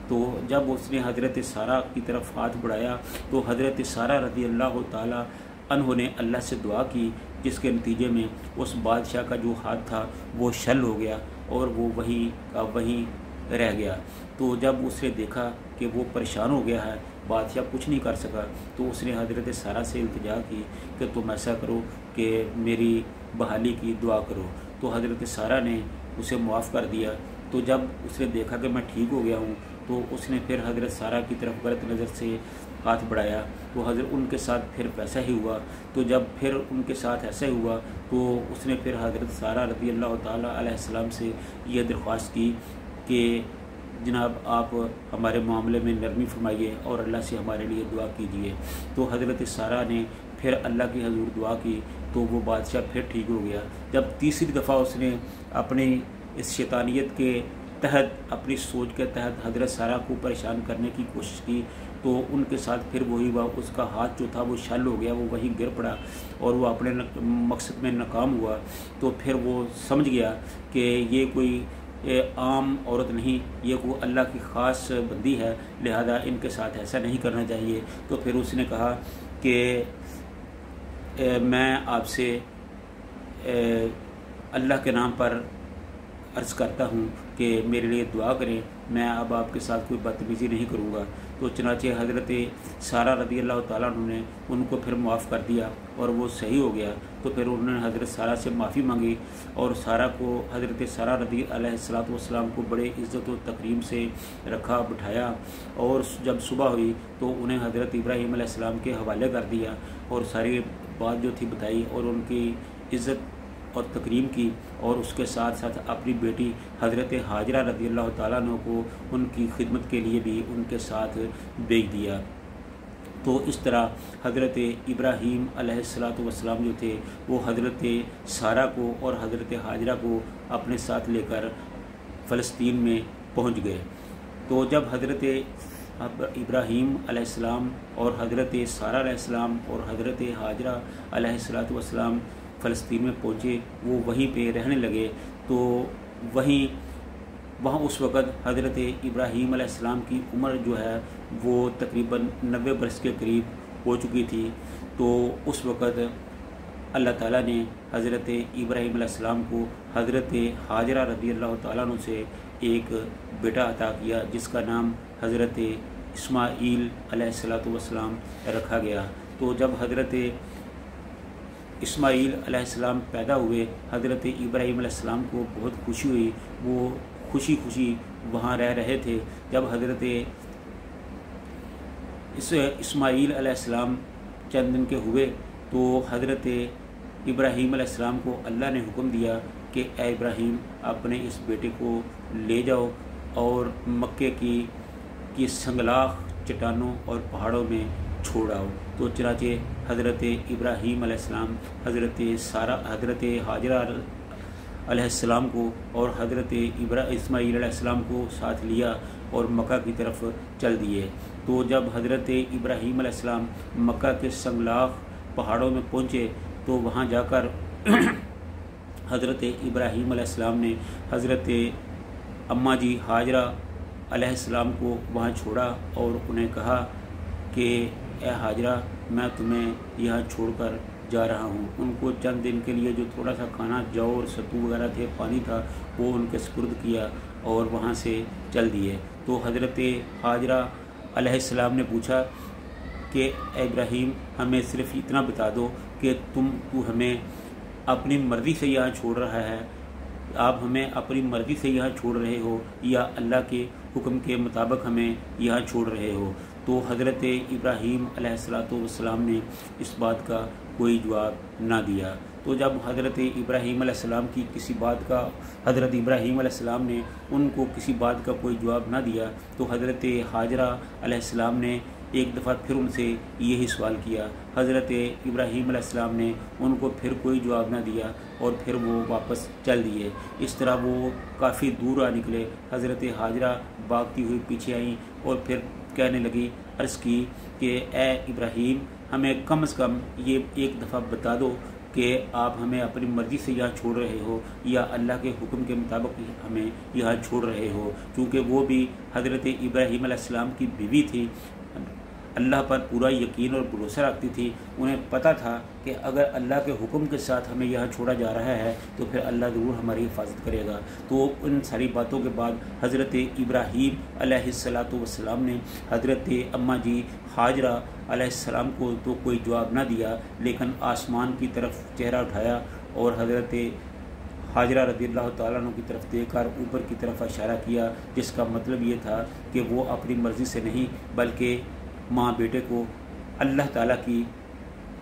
तो जब उसने हज़रत सारा की तरफ हाथ बढ़ाया तो हज़रत सारा रज़ी अल्लाह ताला अन्हो ने अल्लाह से दुआ की, जिसके नतीजे में उस बादशाह का जो हाथ था वो शल हो गया और वो वहीं का वहीं रह गया। तो जब उसने देखा कि वो परेशान हो गया है, बादशाह कुछ नहीं कर सका, तो उसने हज़रत सारा से इल्तिजा की कि तुम ऐसा करो कि मेरी बहाली की दुआ करो। तो हज़रत सारा ने उसे मुआफ़ कर दिया। तो जब उसने देखा कि मैं ठीक हो गया हूँ, तो उसने फिर हज़रत सारा की तरफ गलत नज़र से हाथ बढ़ाया। तो हज़रत उनके साथ फिर वैसा ही हुआ। तो जब फिर उनके साथ ऐसा ही हुआ, तो उसने फिर हज़रत सारा रज़ी अल्लाह ताला अलैहिस्सलाम से ये दरख्वास्त की कि जनाब आप हमारे मामले में नरमी फरमाइए और अल्लाह से हमारे लिए दुआ कीजिए। तो हज़रत सारा ने फिर अल्लाह की हजूर दुआ की, तो वो बादशाह फिर ठीक हो गया। जब तीसरी दफ़ा उसने अपनी इस शैतानियत के तहत, अपनी सोच के तहत हज़रत सारा को परेशान करने की कोशिश की, तो उनके साथ फिर वही हुआ। उसका हाथ जो था वो शल हो गया, वो वहीं गिर पड़ा और वो अपने मकसद में नाकाम हुआ। तो फिर वो समझ गया कि ये कोई आम औरत नहीं, ये कोई अल्लाह की ख़ास बंदी है, लिहाजा इनके साथ ऐसा नहीं करना चाहिए। तो फिर उसने कहा कि मैं आपसे अल्लाह के नाम पर अर्ज़ करता हूँ कि मेरे लिए दुआ करें, मैं अब आपके साथ कोई बदतमीज़ी नहीं करूँगा। तो चनाचे हज़रत सारा रज़ी अल्लाह ताला अन्हा ने उनको फिर मुआफ़ कर दिया और वो सही हो गया। तो फिर उन्होंने हज़रत सारा से माफ़ी मांगी और सारा को, हज़रत सारा रज़ी अलैहिस्सलातु वस्सलाम को बड़े इज़्ज़त और तकरीम से रखा, बिठाया। और जब सुबह हुई तो उन्हें हज़रत इब्राहीम अलैहिस्सलाम के हवाले कर दिया और सारी बात जो थी बताई और उनकी इज़्ज़त और तकरीम की, और उसके साथ साथ अपनी बेटी हज़रत हाजरा रज़ी अल्लाह ताला अन्हा को उनकी खिदमत के लिए भी उनके साथ भेज दिया। तो इस तरह हज़रत इब्राहीम अलैहिस्सलातु वस्सलाम जो थे वो हज़रत सारा को और हज़रत हाजरा को अपने साथ लेकर फ़लस्तीन में पहुंच गए। तो जब हज़रत इब्राहीम अलैहिस्सलाम और हज़रत सारा अलैहिस्सलाम और हज़रत हाजरा अलैहिस्सलातु वस्सलाम फ़लस्तीन में पहुँचे, वो वहीं पे रहने लगे। तो वहाँ उस वक़्त हज़रत इब्राहीम अलैहिस्सलाम की उम्र जो है वो तकरीबन 90 बरस के करीब हो चुकी थी। तो उस वक़्त अल्लाह ताला ने हज़रत इब्राहीम अलैहिस्सलाम को हज़रत हाजरा रज़ी अल्लाह ताला अन्हा से एक बेटा अता किया, जिसका नाम हज़रत इस्माईल अलैहिस्सलातु वस्सलाम रखा गया। तो जब हज़रत इस्माईल अलैहिस्सलाम पैदा हुए, हज़रत इब्राहीम अलैहिस्सलाम को बहुत खुशी हुई। वो खुशी खुशी वहाँ रह रहे थे। जब हज़रत इस्माईल अलैहिस्सलाम चंद दिन के हुए, तो हज़रत इब्राहीम अलैहिस्सलाम को अल्लाह ने हुक्म दिया कि ए इब्राहीम, अपने इस बेटे को ले जाओ और मक्के की संगलाख चट्टानों और पहाड़ों में छोड़ आओ। तो चनाचे हज़रत इब्राहीम अलैहिस्सलाम हज़रत हाजरा अलैहिस्सलाम को और हज़रत इस्माईल अलैहिस्सलाम को साथ लिया और मक्का की तरफ चल दिए। तो जब हज़रत इब्राहीम अलैहिस्सलाम मक्का के संगलाख पहाड़ों में पहुँचे, तो वहाँ जाकर हज़रत इब्राहीम अलैहिस्सलाम ने हज़रत अम्मा जी हाजरा अलैहिस्सलाम को वहाँ छोड़ा और उन्हें कहा कि ए हाजरा, मैं तुम्हें यहाँ छोड़कर जा रहा हूँ। उनको चंद दिन के लिए जो थोड़ा सा खाना, जौ और सत्तू वगैरह थे, पानी था, वो उनके सुपुर्द किया और वहाँ से चल दिए। तो हज़रत हाजरा अलैहिस्सलाम ने पूछा कि इब्राहीम हमें सिर्फ इतना बता दो कि तू हमें अपनी मर्ज़ी से यहाँ छोड़ रहा है, आप हमें अपनी मर्ज़ी से यहाँ छोड़ रहे हो या अल्लाह के हुक्म के मुताबिक हमें यहाँ छोड़ रहे हो। तो हज़रत इब्राहीम अलैहिस्सलाम ने इस बात का कोई जवाब ना दिया। तो जब हज़रत इब्राहीम अलैहिस्सलाम की किसी बात का हज़रत इब्राहीम अलैहिस्सलाम ने उनको किसी बात का कोई जवाब ना दिया, तो हज़रत हाजरा अलैहिस्सलाम ने एक दफ़ा फिर उनसे यही सवाल किया। हज़रत इब्राहीम अलैहिस्सलाम ने उनको फिर कोई जवाब ना दिया और फिर वो वापस चल दिए। इस तरह वो काफ़ी दूर आ निकले। हज़रत हाजरा भागती हुई पीछे आईं और फिर कहने लगी, अर्ज़ की कि ए इब्राहीम, हमें कम से कम ये एक दफ़ा बता दो कि आप हमें अपनी मर्ज़ी से यहाँ छोड़ रहे हो या अल्लाह के हुक्म के मुताबिक हमें यहाँ छोड़ रहे हो। क्योंकि वो भी हज़रत इब्राहीम अलैहिस्सलाम की बीवी थी, अल्लाह पर पूरा यकीन और भरोसा रखती थी। उन्हें पता था कि अगर अल्लाह के हुक्म के साथ हमें यहाँ छोड़ा जा रहा है तो फिर अल्लाह ज़रूर हमारी हिफाजत करेगा। तो उन सारी बातों के बाद हज़रत इब्राहीम अलैहिस्सलाम ने हज़रत अम्मा जी हाजरा अलैहिस्सलाम को तो कोई जवाब ना दिया, लेकिन आसमान की तरफ चेहरा उठाया और हज़रत हाजरा रज़ियल्लाहु ताला अन्हा की तरफ देखकर ऊपर की तरफ इशारा किया, जिसका मतलब ये था कि वो अपनी मर्ज़ी से नहीं बल्कि माँ बेटे को अल्लाह ताला की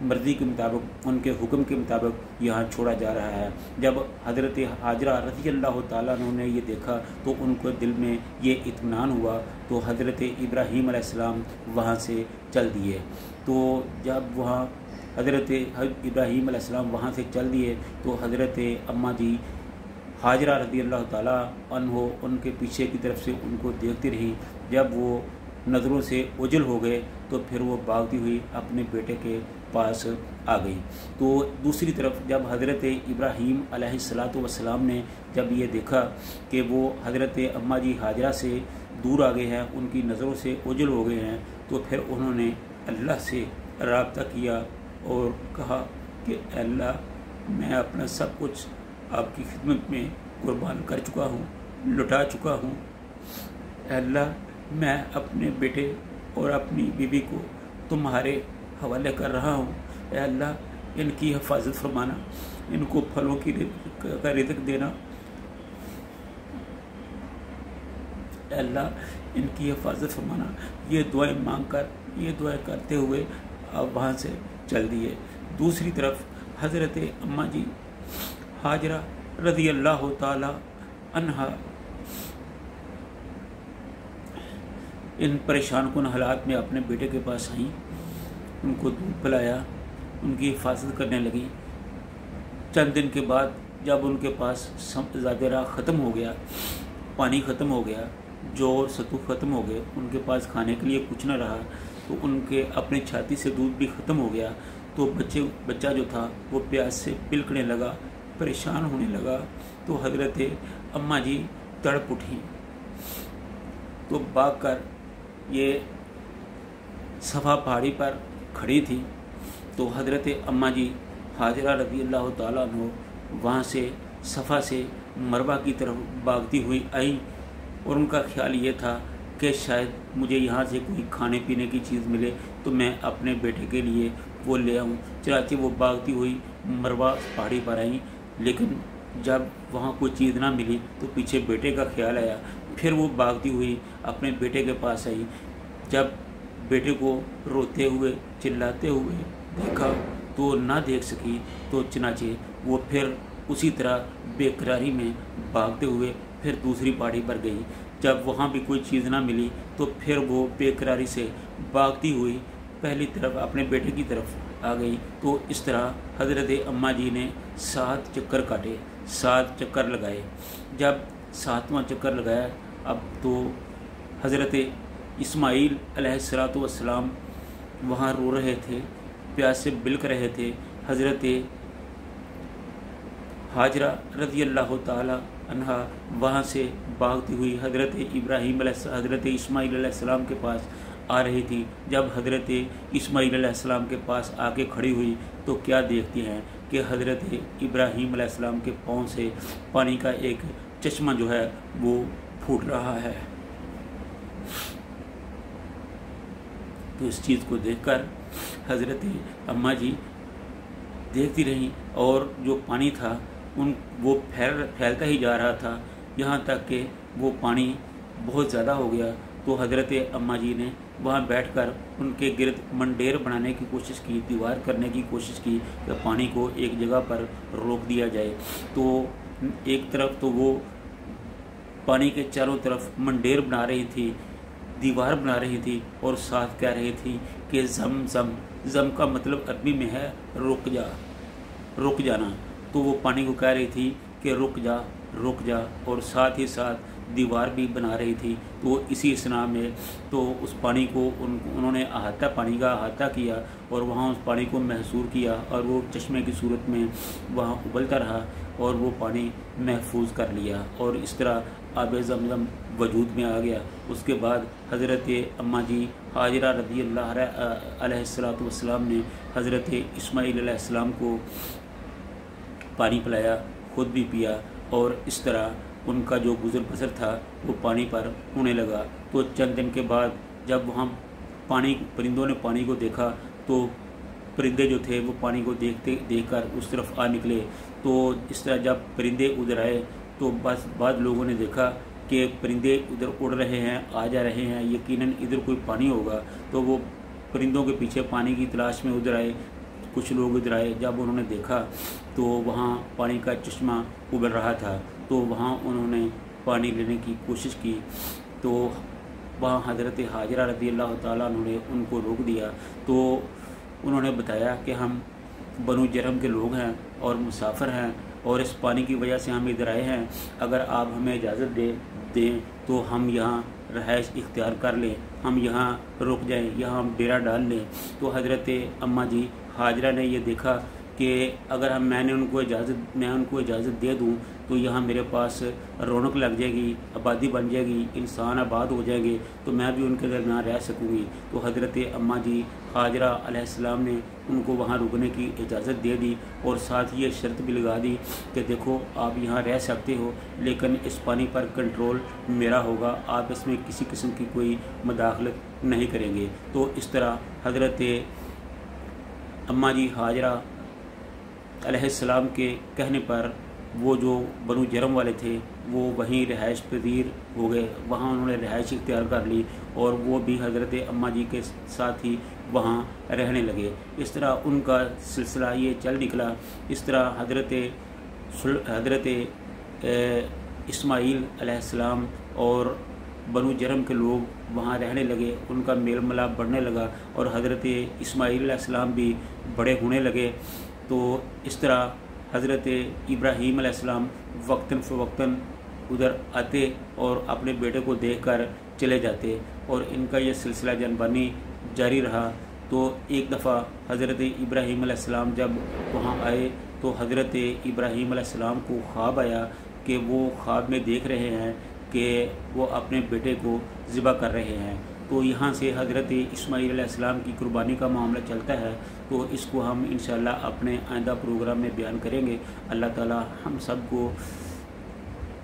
मर्ज़ी के मुताबिक उनके हुक्म के मुताबिक यहाँ छोड़ा जा रहा है। जब हज़रत हाजरा रज़ियल्लाहु ताला अन्हा ने ये देखा तो उनको दिल में ये इत्मीनान हुआ, तो हज़रत इब्राहीम अलैहिस्सलाम वहाँ से चल दिए। तो जब वहाँ हज़रत इब्राहीम अलैहिस्सलाम वहाँ से चल दिए तो हज़रत अम्मा जी हाजरा रज़ियल्लाहु ताला अन्हा उनके पीछे की तरफ से उनको देखती रही। जब वो नज़रों से ओझल हो गए तो फिर वो भागती हुई अपने बेटे के पास आ गई। तो दूसरी तरफ जब हज़रत इब्राहीम अलैहिस्सलाम ने जब ये देखा कि वो हज़रत अम्मा जी हाजरा से दूर आ गए हैं, उनकी नज़रों से ओझल हो गए हैं, तो फिर उन्होंने अल्लाह से राब्ता किया और कहा कि अल्लाह, मैं अपना सब कुछ आपकी खिदमत में कुर्बान कर चुका हूँ, लुटा चुका हूँ। अल्लाह, मैं अपने बेटे और अपनी बीवी को तुम्हारे हवाले कर रहा हूँ। ऐ अल्लाह, इनकी हिफाजत फरमाना, इनको फलों की का रिज़्क़ देना। अल्लाह, इनकी हिफाजत फरमाना। ये दुआएं मांगकर, ये दुआएं करते हुए अब वहाँ से चल दिए। दूसरी तरफ हज़रत अम्मा जी हाजरा रज़ियल्लाहु ताला अन्हा इन परेशान कुन हालात में अपने बेटे के पास आईं, उनको दूध पिलाया, उनकी हिफाजत करने लगी। चंद दिन के बाद जब उनके पास ज़ादेरा ख़त्म हो गया, पानी ख़त्म हो गया, जौ और सत्तू ख़त्म हो गए, उनके पास खाने के लिए कुछ न रहा, तो उनके अपनी छाती से दूध भी ख़त्म हो गया। तो बच्चा जो था वो प्यास से बिलकने लगा, परेशान होने लगा। तो हज़रत अम्मा जी तड़प उठी, तो भागकर ये सफ़ा पहाड़ी पर खड़ी थी। तो हज़रत अम्मा जी हाजरा रज़ियल्लाहु ताला अन्हा वहाँ से सफ़ा से मरवा की तरफ भागती हुई आई और उनका ख्याल ये था कि शायद मुझे यहाँ से कोई खाने पीने की चीज़ मिले तो मैं अपने बेटे के लिए वो ले आऊँ। चनाचे वो भागती हुई मरवा पहाड़ी पर आई, लेकिन जब वहाँ कोई चीज़ ना मिली तो पीछे बेटे का ख्याल आया। फिर वो भागती हुई अपने बेटे के पास आई। जब बेटे को रोते हुए चिल्लाते हुए देखा तो ना देख सकी, तो चनाचे वो फिर उसी तरह बेकरारी में भागते हुए फिर दूसरी पहाड़ी पर गई। जब वहाँ भी कोई चीज़ ना मिली तो फिर वो बेकरारी से भागती हुई पहली तरफ अपने बेटे की तरफ आ गई। तो इस तरह हज़रत अम्मा जी ने 7 चक्कर काटे, 7 चक्कर लगाए। जब 7वां चक्कर लगाया, अब तो हज़रत इस्माईल अलैहिस्सलाम वहाँ रो रहे थे, प्यास से बिलक रहे थे। हज़रत हाजरा रज़ियल्लाहु ताला अन्हा वहाँ से भागती हुई हज़रत इस्माईल अलैहिस्सलाम के पास आ रही थी। जब हज़रत इस्माईल अलैहिस्सलाम के पास आके खड़ी हुई तो क्या देखती हैं कि हज़रत इब्राहीम अलैहिस्सलाम के पाँव से पानी का एक चश्मा जो है वो फूट रहा है। تو इस चीज़ को देखकर हज़रत अम्मा जी देखती रहीं और जो पानी था वो फैलता ही जा रहा था, यहाँ तक कि वो पानी बहुत ज़्यादा हो गया। तो हज़रत अम्मा जी ने वहाँ बैठकर उनके गिर्द मंडेर बनाने की कोशिश की, दीवार करने की कोशिश की कि पानी को एक जगह पर रोक दिया जाए। तो एक तरफ तो वो पानी के चारों तरफ मंडेर बना रही थी, दीवार बना रही थी, और साथ कह रही थी कि ज़म ज़म, ज़म का मतलब अरबी में है रुक जा, रुक जाना। तो वो पानी को कह रही थी कि रुक जा, रुक जा, और साथ ही साथ दीवार भी बना रही थी। तो इसी असना में तो उस पानी को उन्होंने पानी का अहाता किया और वहाँ उस पानी को महसूर किया, और वो चश्मे की सूरत में वहाँ उबलता रहा और वो पानी महफूज कर लिया, और इस तरह आब ज़मज़म वजूद में आ गया। उसके बाद हज़रत अम्मा जी हाजरा रज़ी अल्लाह अलैहिस्सलातु वस्सलाम ने हज़रत इस्माईल अलैहिस्सलाम को पानी पिलाया, खुद भी पिया, और इस तरह उनका जो गुज़र बसर था वो पानी पर होने लगा। तो चंद दिन के बाद जब वहाँ परिंदों ने पानी को देखा, तो परिंदे जो थे वो पानी को देखकर उस तरफ आ निकले। तो इस तरह जब परिंदे उधर आए तो बस बाद लोगों ने देखा कि परिंदे उधर उड़ रहे हैं, आ जा रहे हैं, यकीनन इधर कोई पानी होगा। तो वो परिंदों के पीछे पानी की तलाश में उधर आए, कुछ लोग इधर आए। जब उन्होंने देखा तो वहाँ पानी का चश्मा उबल रहा था, तो वहाँ उन्होंने पानी लेने की कोशिश की। तो वहाँ हज़रत हाजरा रज़ी अल्लाह ताला अन्हा ने उनको रोक दिया। तो उन्होंने बताया कि हम बनु जरम के लोग हैं और मुसाफिर हैं, और इस पानी की वजह से हम इधर आए हैं। अगर आप हमें इजाज़त दें तो हम यहाँ रहाइश इख्तियार कर लें, हम यहाँ रुक जाएं, यहाँ हम डेरा डाल लें। तो हज़रत अम्मा जी हाजरा ने ये देखा कि अगर मैं उनको इजाज़त दे दूं तो यहाँ मेरे पास रौनक लग जाएगी, आबादी बन जाएगी, इंसान आबाद हो जाएंगे, तो मैं भी उनके दरमियान रह सकूँगी। तो हज़रत अम्मा जी हाजरा अलैहिस्सलाम ने उनको वहाँ रुकने की इजाज़त दे दी, और साथ ही ये शर्त भी लगा दी कि देखो आप यहाँ रह सकते हो, लेकिन इस पानी पर कंट्रोल मेरा होगा, आप इसमें किसी किस्म की कोई मदाखलत नहीं करेंगे। तो इस तरह हज़रत अम्मा जी हाजरा अलैहिस्सलाम के कहने पर वो जो बनु जरम वाले थे वो वहीं रिहाइश पजीर हो गए, वहाँ उन्होंने रिहाइश इख्तियार कर ली, और वो भी हज़रत अम्मा जी के साथ ही वहाँ रहने लगे। इस तरह उनका सिलसिला ये चल निकला। इस तरह हज़रत इस्माईल अलैहिस्सलाम और बनु जरम के लोग वहाँ रहने लगे, उनका मेल मिलाप बढ़ने लगा, और हज़रत इस्माईल अलैहिस्सलाम भी बड़े होने लगे। तो इस तरह हज़रत इब्राहीम अलैहिस्सलाम वक्तन फ़वक्तन उधर आते और अपने बेटे को देखकर चले जाते, और इनका ये सिलसिला जानबानी जारी रहा। तो एक दफ़ा हज़रत इब्राहीम अलैहिस्सलाम जब वहाँ आए तो हज़रत इब्राहीम अलैहिस्सलाम को ख्वाब आया कि वो ख्वाब में देख रहे हैं कि वो अपने बेटे को ज़िबा कर रहे हैं। तो यहाँ से हज़रत इस्माईल अलैहिस्सलाम की कुर्बानी का मामला चलता है। तो इसको हम इंशाअल्लाह अपने आइंदा प्रोग्राम में बयान करेंगे। अल्लाह ताला हम सब को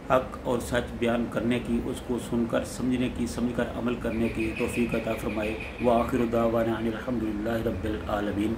हक़ और सच बयान करने की, उसको सुनकर समझने की, समझकर अमल करने की तौफ़ीक़ अता फ़रमाए। व आखिर दावाना अनिल हम्दुलिल्लाहि रब्बिल आलमीन।